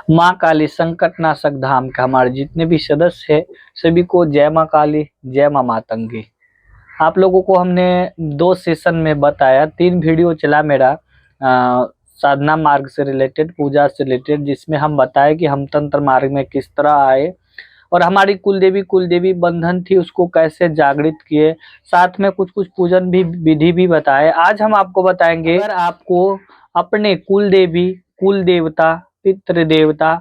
माँ काली संकटनाशक धाम के हमारे जितने भी सदस्य हैं सभी को जय माँ काली, जय माँ मातंगी। आप लोगों को हमने 2 सेशन में बताया, 3 वीडियो चला मेरा साधना मार्ग से रिलेटेड, पूजा से रिलेटेड, जिसमें हम बताए कि हम तंत्र मार्ग में किस तरह आए और हमारी कुलदेवी बंधन थी उसको कैसे जागृत किए, साथ में कुछ कुछ पूजन भी विधि भी बताए। आज हम आपको बताएंगे, अगर आपको अपने कुलदेवी, कुल देवता, पितृ देवता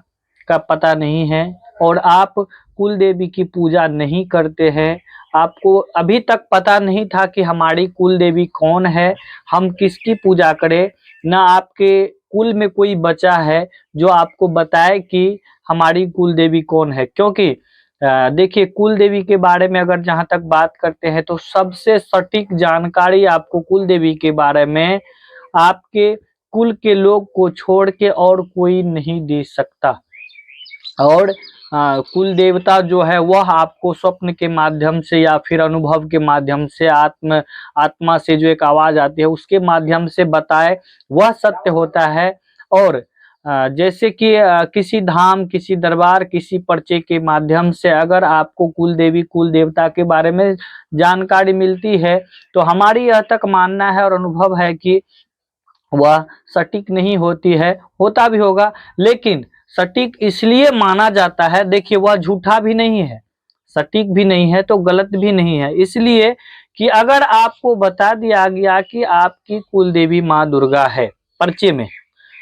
का पता नहीं है और आप कुल देवी की पूजा नहीं करते हैं, आपको अभी तक पता नहीं था कि हमारी कुल देवी कौन है, हम किसकी पूजा करें, ना आपके कुल में कोई बचा है जो आपको बताए कि हमारी कुल देवी कौन है। क्योंकि देखिए, कुल देवी के बारे में अगर जहाँ तक बात करते हैं तो सबसे सटीक जानकारी आपको कुल देवी के बारे में आपके कुल के लोग को छोड़ के और कोई नहीं दे सकता। और कुल देवता जो है वह आपको स्वप्न के माध्यम से या फिर अनुभव के माध्यम से, आत्मा से जो एक आवाज आती है उसके माध्यम से बताए, वह सत्य होता है। और जैसे कि किसी धाम, किसी दरबार, किसी पर्चे के माध्यम से अगर आपको कुल देवी, कुल देवता के बारे में जानकारी मिलती है तो हमारी यह तक मानना है और अनुभव है कि वह सटीक नहीं होती है। होता भी होगा लेकिन सटीक इसलिए माना जाता है, देखिए वह झूठा भी नहीं है, सटीक भी नहीं है तो गलत भी नहीं है, इसलिए कि अगर आपको बता दिया गया कि आपकी कुल देवी माँ दुर्गा है पर्चे में,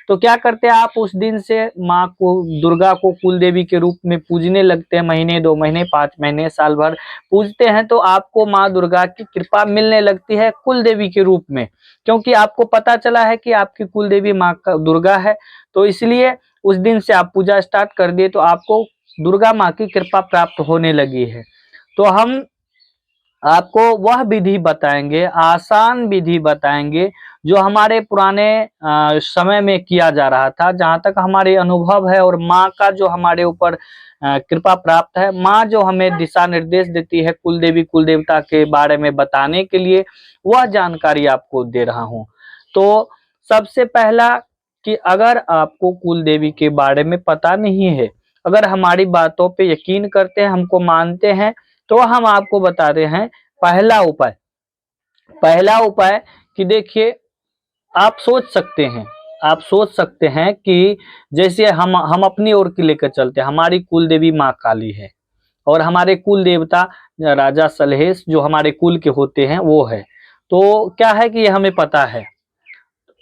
तो क्या करते हैं आप उस दिन से माँ को, दुर्गा को कुल देवी के रूप में पूजने लगते हैं। महीने, 2 महीने, 5 महीने, साल भर पूजते हैं तो आपको माँ दुर्गा की कृपा मिलने लगती है कुल देवी के रूप में, क्योंकि आपको पता चला है कि आपकी कुल देवी माँ का दुर्गा है। तो इसलिए उस दिन से आप पूजा स्टार्ट कर दिए तो आपको दुर्गा माँ की कृपा प्राप्त होने लगी है। तो हम आपको वह विधि बताएंगे, आसान विधि बताएंगे जो हमारे पुराने समय में किया जा रहा था, जहाँ तक हमारे अनुभव है, और माँ का जो हमारे ऊपर कृपा प्राप्त है, माँ जो हमें दिशा निर्देश देती है कुल देवी, कुल देवता के बारे में बताने के लिए, वह जानकारी आपको दे रहा हूँ। तो सबसे पहला कि अगर आपको कुल देवी के बारे में पता नहीं है, अगर हमारी बातों पे यकीन करते हैं, हमको मानते हैं, तो हम आपको बता रहे हैं पहला उपाय कि देखिए, आप सोच सकते हैं कि जैसे हम अपनी ओर की लेकर चलते हैं, हमारी कुल देवी माँ काली है और हमारे कुल देवता राजा सलहेश जो हमारे कुल के होते हैं वो है। तो क्या है कि ये हमें पता है,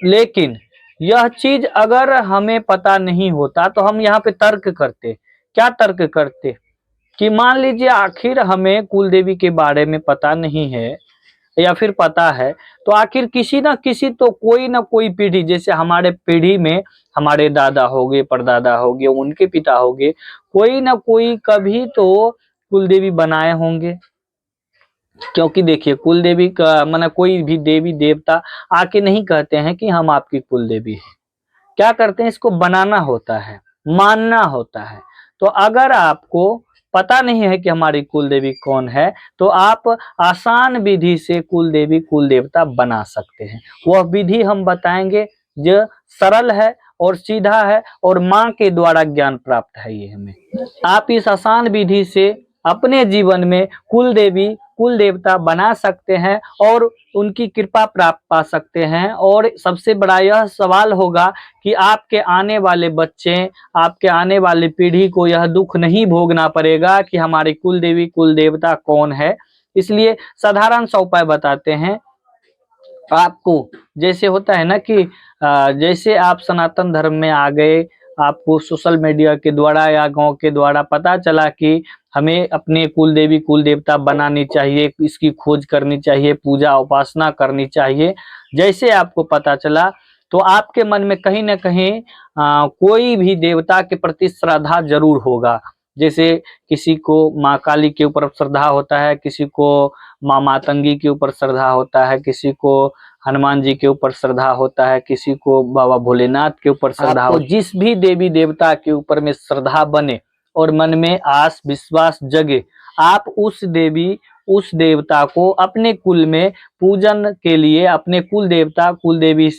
लेकिन यह चीज अगर हमें पता नहीं होता तो हम यहाँ पे तर्क करते। क्या तर्क करते कि मान लीजिए आखिर हमें कुल देवी के बारे में पता नहीं है या फिर पता है, तो आखिर किसी ना किसी, तो कोई ना कोई पीढ़ी, जैसे हमारे पीढ़ी में हमारे दादा हो गए, परदादा हो गए, उनके पिता हो गए, कोई ना कोई कभी तो कुल देवी बनाए होंगे। क्योंकि देखिए, कुल देवी का माने कोई भी देवी देवता आके नहीं कहते हैं कि हम आपकी कुल देवी है। क्या करते हैं, इसको बनाना होता है, मानना होता है। तो अगर आपको पता नहीं है कि हमारी कुल देवी कौन है, तो आप आसान विधि से कुल देवी, कुल देवता बना सकते हैं। वह विधि हम बताएंगे जो सरल है और सीधा है और माँ के द्वारा ज्ञान प्राप्त है ये हमें। आप इस आसान विधि से अपने जीवन में कुल देवी, कुल देवता बना सकते हैं और उनकी कृपा प्राप्त पा सकते हैं। और सबसे बड़ा यह सवाल होगा कि आपके आने वाले बच्चे, आपके आने वाली पीढ़ी को यह दुख नहीं भोगना पड़ेगा कि हमारी कुल देवी, कुल देवता कौन है। इसलिए साधारण सा उपाय बताते हैं आपको। जैसे होता है ना कि जैसे आप सनातन धर्म में आ गए, आपको सोशल मीडिया के द्वारा या गांव के द्वारा पता चला कि हमें अपने कुल देवी, कुल देवता बनानी चाहिए, इसकी खोज करनी चाहिए, पूजा उपासना करनी चाहिए। जैसे आपको पता चला तो आपके मन में कहीं ना कहीं कोई भी देवता के प्रति श्रद्धा जरूर होगा। जैसे किसी को माँ काली के ऊपर श्रद्धा होता है, किसी को माँ मातंगी के ऊपर श्रद्धा होता है, किसी को हनुमान जी के ऊपर श्रद्धा होता है, किसी को बाबा भोलेनाथ के ऊपर श्रद्धा हो। जिस भी देवी देवता के ऊपर में श्रद्धा बने और मन में आस विश्वास जगे, आप उस देवी, उस देवता को अपने कुल में पूजन के लिए, अपने कुल देवता, कुल देवी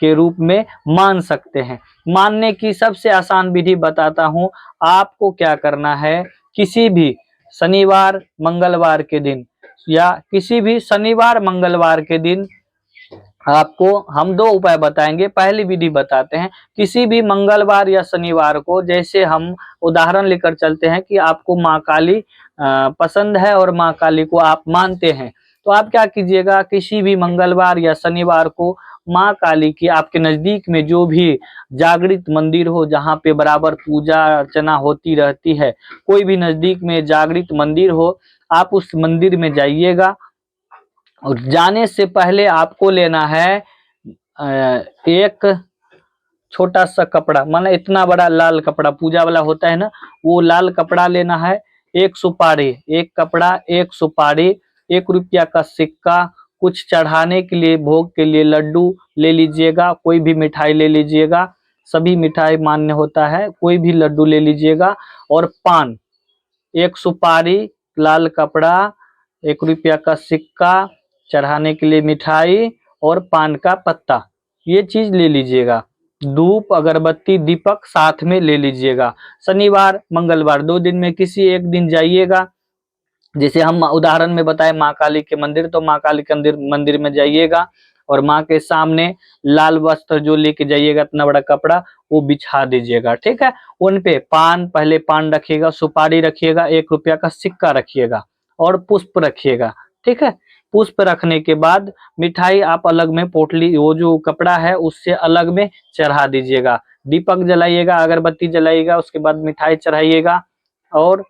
के रूप में मान सकते हैं। मानने की सबसे आसान विधि बताता हूं। आपको क्या करना है, किसी भी शनिवार मंगलवार के दिन या किसी भी शनिवार मंगलवार के दिन आपको हम दो उपाय बताएंगे। पहली विधि बताते हैं, किसी भी मंगलवार या शनिवार को, जैसे हम उदाहरण लेकर चलते हैं कि आपको माँ काली पसंद है और माँ काली को आप मानते हैं, तो आप क्या कीजिएगा, किसी भी मंगलवार या शनिवार को माँ काली की आपके नजदीक में जो भी जागृत मंदिर हो, जहाँ पे बराबर पूजा अर्चना होती रहती है, कोई भी नजदीक में जागृत मंदिर हो, आप उस मंदिर में जाइएगा। और जाने से पहले आपको लेना है एक छोटा सा कपड़ा, माना इतना बड़ा लाल कपड़ा पूजा वाला होता है ना, वो लाल कपड़ा लेना है। एक सुपारी, एक कपड़ा, एक सुपारी, 1 रुपया का सिक्का, कुछ चढ़ाने के लिए भोग के लिए लड्डू ले लीजिएगा, कोई भी मिठाई ले लीजिएगा, सभी मिठाई मान्य होता है, कोई भी लड्डू ले लीजिएगा। और पान, एक सुपारी, लाल कपड़ा, 1 रुपया का सिक्का, चढ़ाने के लिए मिठाई और पान का पत्ता, ये चीज ले लीजिएगा। धूप अगरबत्ती दीपक साथ में ले लीजिएगा। शनिवार मंगलवार 2 दिन में किसी एक दिन जाइएगा। जैसे हम उदाहरण में बताए माँ काली के मंदिर, तो माँ काली के मंदिर में जाइएगा और माँ के सामने लाल वस्त्र जो लेके जाइएगा, इतना बड़ा कपड़ा, वो बिछा दीजिएगा, ठीक है। उन पे पान, पहले पान रखिएगा, सुपारी रखिएगा, 1 रुपया का सिक्का रखिएगा और पुष्प रखिएगा, ठीक है। पुष्प रखने के बाद मिठाई आप अलग में पोटली, वो जो कपड़ा है उससे अलग में चढ़ा दीजिएगा। दीपक जलाइएगा, अगरबत्ती जलाइएगा, उसके बाद मिठाई चढ़ाइएगा। और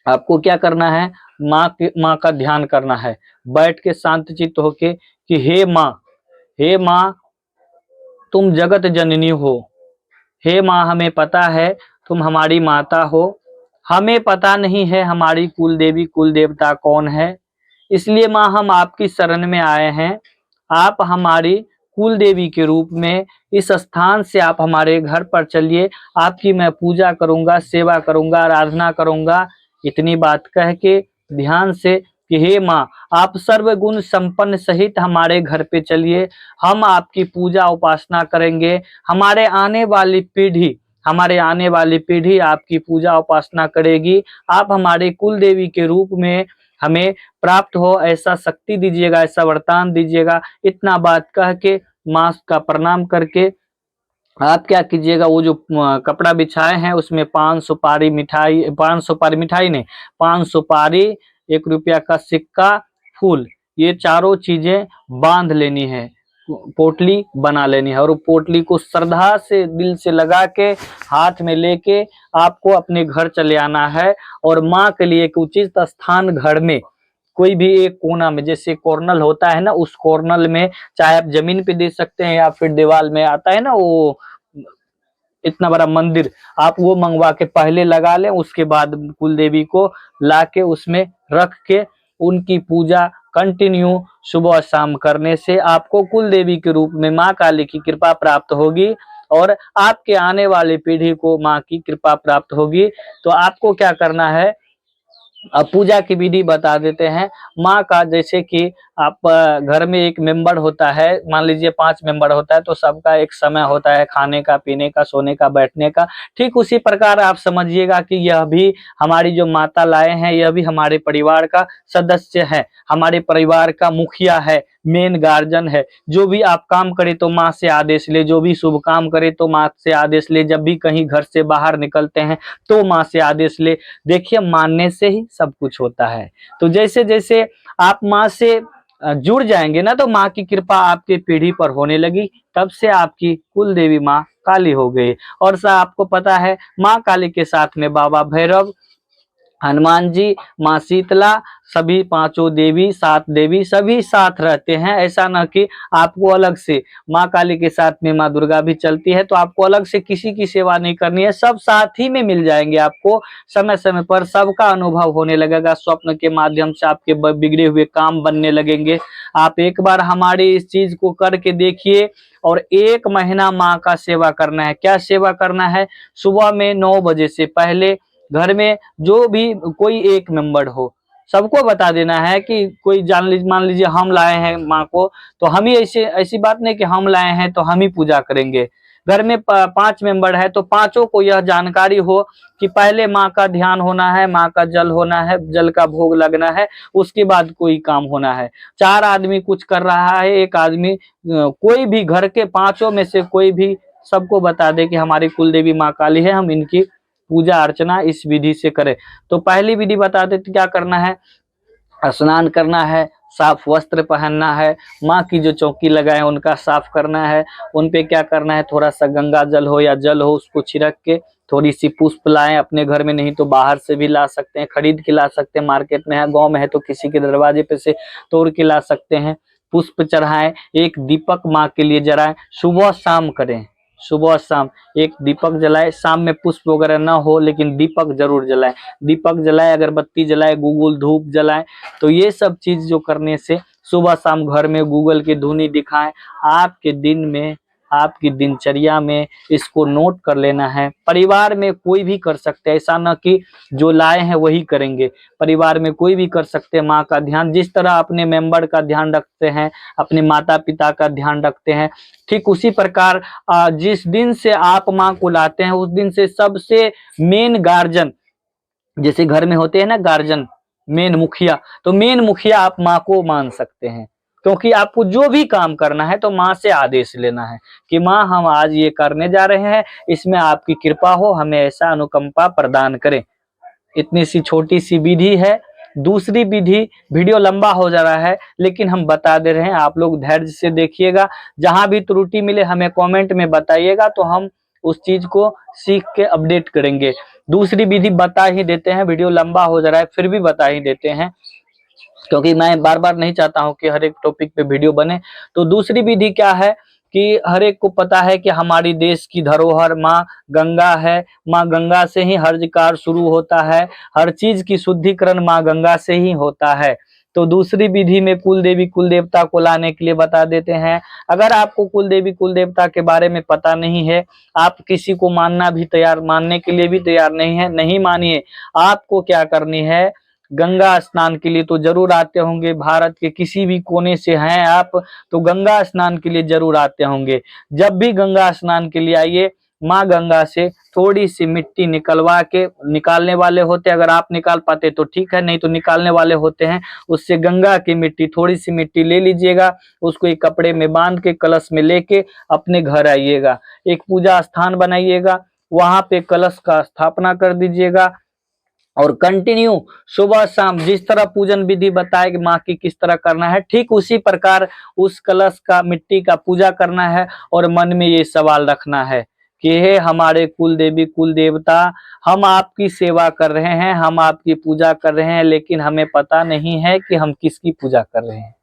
आपको क्या करना है, माँ का ध्यान करना है, बैठ के शांतचित्त होके कि हे माँ तुम जगत जननी हो, हे माँ हमें पता है तुम हमारी माता हो, हमें पता नहीं है हमारी कुल देवी कुल देवता कौन है, इसलिए माँ हम आपकी शरण में आए हैं। आप हमारी कुल देवी के रूप में इस स्थान से आप हमारे घर पर चलिए, आपकी मैं पूजा करूंगा, सेवा करूंगा, आराधना करूंगा। इतनी बात कह के ध्यान से कि हे माँ आप सर्वगुण संपन्न सहित हमारे घर पे चलिए, हम आपकी पूजा उपासना करेंगे, हमारे आने वाली पीढ़ी आपकी पूजा उपासना करेगी। आप हमारे कुल देवी के रूप में हमें प्राप्त हो ऐसा शक्ति दीजिएगा, ऐसा वरदान दीजिएगा। इतना बात कह के माँ का प्रणाम करके आप क्या कीजिएगा, वो जो कपड़ा बिछाए हैं उसमें पान सुपारी मिठाई नहीं, पान सुपारी, 1 रुपया का सिक्का, फूल, ये चारों चीजें बांध लेनी है, पोटली बना लेनी है। और वो पोटली को श्रद्धा से दिल से लगा के हाथ में लेके आपको अपने घर चले आना है। और माँ के लिए एक उचित स्थान घर में कोई भी एक कोना में, जैसे कॉर्नल होता है ना, उस कॉर्नल में, चाहे आप जमीन पे दे सकते हैं या फिर दीवार में आता है ना वो इतना बड़ा मंदिर, आप वो मंगवा के पहले लगा लें, उसके बाद कुल देवी को लाके उसमें रख के उनकी पूजा कंटिन्यू सुबह शाम करने से आपको कुल देवी के रूप में माँ काली की कृपा प्राप्त होगी और आपके आने वाली पीढ़ी को माँ की कृपा प्राप्त होगी। तो आपको क्या करना है, अब पूजा की विधि बता देते हैं। माँ का, जैसे कि आप घर में एक मेंबर होता है, मान लीजिए 5 मेंबर होता है, तो सबका एक समय होता है खाने का, पीने का, सोने का, बैठने का। ठीक उसी प्रकार आप समझिएगा कि यह भी हमारी जो माता लाए हैं, यह भी हमारे परिवार का सदस्य है, हमारे परिवार का मुखिया है, मेन गार्जियन है। जो भी आप काम करे तो माँ से आदेश ले, जो भी शुभ काम करे तो माँ से आदेश ले, जब भी कहीं घर से बाहर निकलते हैं तो माँ से आदेश ले। देखिए मानने से ही सब कुछ होता है। तो जैसे जैसे आप माँ से जुड़ जाएंगे ना, तो माँ की कृपा आपकी पीढ़ी पर होने लगी, तब से आपकी कुल देवी माँ काली हो गई। और आपको पता है माँ काली के साथ में बाबा भैरव, हनुमान जी, माँ शीतला, सभी 5 देवी, 7 देवी सभी साथ रहते हैं। ऐसा ना कि आपको अलग से, माँ काली के साथ में माँ दुर्गा भी चलती है, तो आपको अलग से किसी की सेवा नहीं करनी है, सब साथ ही में मिल जाएंगे आपको। समय समय पर सबका अनुभव होने लगेगा, स्वप्न के माध्यम से आपके बिगड़े हुए काम बनने लगेंगे। आप एक बार हमारी इस चीज को करके देखिए और 1 महीना माँ का सेवा करना है। क्या सेवा करना है, सुबह में 9 बजे से पहले घर में जो भी कोई एक मेंबर हो, सबको बता देना है कि कोई मान लीजिए हम लाए हैं माँ को, तो हम ही ऐसी बात नहीं कि हम लाए हैं तो हम ही पूजा करेंगे। घर में 5 मेंबर है तो पांचों को यह जानकारी हो कि पहले माँ का ध्यान होना है, माँ का जल होना है, जल का भोग लगना है, उसके बाद कोई काम होना है। 4 आदमी कुछ कर रहा है, एक आदमी कोई भी घर के पांचों में से कोई भी सबको बता दे कि हमारी कुल देवी माँ काली है, हम इनकी पूजा अर्चना इस विधि से करें। तो पहली विधि बता देते क्या करना है। स्नान करना है, साफ वस्त्र पहनना है, माँ की जो चौकी लगाए उनका साफ करना है, उन पे क्या करना है, थोड़ा सा गंगा जल हो या जल हो उसको छिड़क के थोड़ी सी पुष्प लाएं, अपने घर में नहीं तो बाहर से भी ला सकते हैं, खरीद के ला सकते हैं, मार्केट में है, गांव में है तो किसी के दरवाजे पे से तोड़ के ला सकते हैं। पुष्प चढ़ाएं, एक दीपक माँ के लिए जलाएं, सुबह शाम करें, सुबह शाम एक दीपक जलाए। शाम में पुष्प वगैरह ना हो लेकिन दीपक जरूर जलाए, दीपक जलाए, अगरबत्ती जलाए, गूगल धूप जलाए। तो ये सब चीज जो करने से सुबह शाम घर में गूगल की धुनी दिखाएं, आपके दिन में, आपकी दिनचर्या में इसको नोट कर लेना है। परिवार में कोई भी कर सकते हैं, ऐसा ना कि जो लाए हैं वही करेंगे, परिवार में कोई भी कर सकते हैं। माँ का ध्यान जिस तरह अपने मेंबर का ध्यान रखते हैं, अपने माता पिता का ध्यान रखते हैं, ठीक उसी प्रकार जिस दिन से आप माँ को लाते हैं उस दिन से सबसे मेन गार्जियन, जैसे घर में होते हैं ना गार्जियन, मेन मुखिया, तो मेन मुखिया आप माँ को मान सकते हैं। क्योंकि आपको जो भी काम करना है तो माँ से आदेश लेना है कि माँ हम आज ये करने जा रहे हैं, इसमें आपकी कृपा हो, हमें ऐसा अनुकंपा प्रदान करें। इतनी सी छोटी सी विधि है। दूसरी विधि, वीडियो लंबा हो जा रहा है लेकिन हम बता दे रहे हैं, आप लोग धैर्य से देखिएगा, जहां भी त्रुटि मिले हमें कमेंट में बताइएगा तो हम उस चीज को सीख के अपडेट करेंगे। दूसरी विधि बता ही देते हैं, वीडियो लंबा हो जा रहा है फिर भी बता ही देते हैं, क्योंकि मैं बार बार नहीं चाहता हूं कि हर एक टॉपिक पे वीडियो बने। तो दूसरी विधि क्या है कि हर एक को पता है कि हमारी देश की धरोहर माँ गंगा है, माँ गंगा से ही हर कार्य शुरू होता है, हर चीज की शुद्धिकरण माँ गंगा से ही होता है। तो दूसरी विधि में कुल देवी कुल देवता को लाने के लिए बता देते हैं। अगर आपको कुल देवी कुल देवता के बारे में पता नहीं है, आप किसी को मानने के लिए भी तैयार नहीं है, नहीं मानिए। आपको क्या करनी है, गंगा स्नान के लिए तो जरूर आते होंगे, भारत के किसी भी कोने से हैं आप तो गंगा स्नान के लिए जरूर आते होंगे। जब भी गंगा स्नान के लिए आइए, माँ गंगा से थोड़ी सी मिट्टी निकलवा के, निकालने वाले होते अगर आप निकाल पाते तो ठीक है, नहीं तो निकालने वाले होते हैं, उससे गंगा की मिट्टी थोड़ी सी मिट्टी ले लीजिएगा, उसको एक कपड़े में बांध के कलश में लेके अपने घर आइएगा, एक पूजा स्थान बनाइएगा, वहां पे कलश का स्थापना कर दीजिएगा और कंटिन्यू सुबह शाम जिस तरह पूजन विधि बताए कि माँ की किस तरह करना है, ठीक उसी प्रकार उस कलश का मिट्टी का पूजा करना है और मन में ये सवाल रखना है कि हे हमारे कुल देवी कुल देवता, हम आपकी सेवा कर रहे हैं, हम आपकी पूजा कर रहे हैं, लेकिन हमें पता नहीं है कि हम किसकी पूजा कर रहे हैं।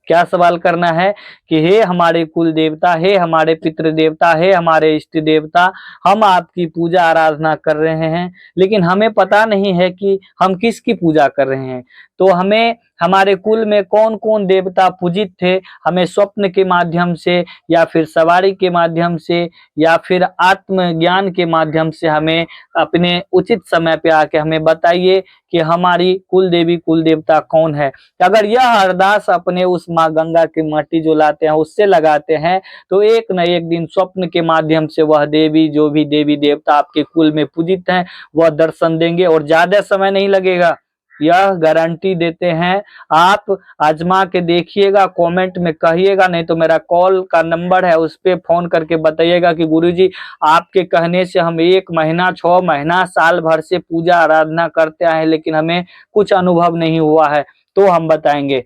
क्या सवाल करना है कि हे हमारे कुल देवता, हे हमारे पितृ देवता, हे हमारे इष्ट देवता, हम आपकी पूजा आराधना कर रहे हैं लेकिन हमें पता नहीं है कि हम किसकी पूजा कर रहे हैं। तो हमें हमारे कुल में कौन कौन देवता पूजित थे, हमें स्वप्न के माध्यम से या फिर सवारी के माध्यम से या फिर आत्मज्ञान के माध्यम से हमें अपने उचित समय पे आके हमें बताइए कि हमारी कुल देवी कुल देवता कौन है। अगर यह अरदास अपने उस माँ गंगा की मट्टी जो लाते हैं उससे लगाते हैं तो एक न एक दिन स्वप्न के माध्यम से वह देवी, जो भी देवी देवता आपके कुल में पूजित हैं, वह दर्शन देंगे और ज्यादा समय नहीं लगेगा, यह गारंटी देते हैं। आप आजमा के देखिएगा, कमेंट में कहिएगा, नहीं तो मेरा कॉल का नंबर है उस पे फोन करके बताइएगा कि गुरुजी आपके कहने से हम 1 महीना 6 महीना साल भर से पूजा आराधना करते आए लेकिन हमें कुछ अनुभव नहीं हुआ है, तो हम बताएंगे।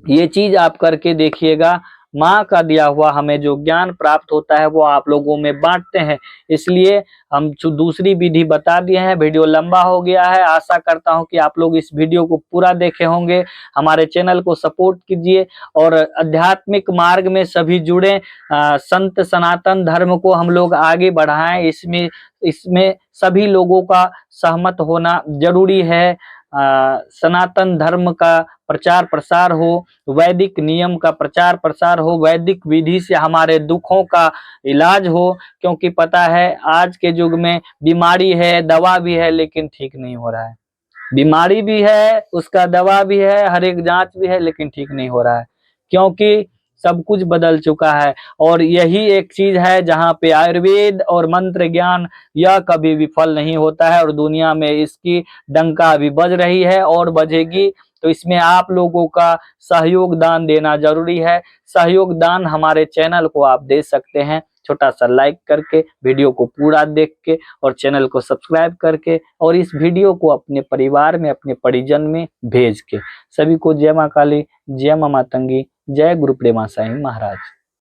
ये चीज आप करके देखिएगा, माँ का दिया हुआ हमें जो ज्ञान प्राप्त होता है वो आप लोगों में बांटते हैं। इसलिए हम दूसरी विधि बता दिए हैं। वीडियो लंबा हो गया है, आशा करता हूं कि आप लोग इस वीडियो को पूरा देखे होंगे। हमारे चैनल को सपोर्ट कीजिए और आध्यात्मिक मार्ग में सभी जुड़े, संत सनातन धर्म को हम लोग आगे बढ़ाएं, इसमें इसमें सभी लोगों का सहमत होना जरूरी है। सनातन धर्म का प्रचार प्रसार हो, वैदिक नियम का प्रचार प्रसार हो, वैदिक विधि से हमारे दुखों का इलाज हो, क्योंकि पता है आज के युग में बीमारी है, दवा भी है लेकिन ठीक नहीं हो रहा है। बीमारी भी है, उसका दवा भी है, हर एक जांच भी है, लेकिन ठीक नहीं हो रहा है, क्योंकि सब कुछ बदल चुका है। और यही एक चीज है जहाँ पे आयुर्वेद और मंत्र ज्ञान यह कभी विफल नहीं होता है, और दुनिया में इसकी डंका अभी बज रही है और बजेगी। तो इसमें आप लोगों का सहयोग दान देना जरूरी है। सहयोग दान हमारे चैनल को आप दे सकते हैं, छोटा सा लाइक करके, वीडियो को पूरा देख के और चैनल को सब्सक्राइब करके, और इस वीडियो को अपने परिवार में, अपने परिजन में भेज के। सभी को जय मां काली, जय मां मातंगी, जय गुरु प्रेमा साईं महाराज।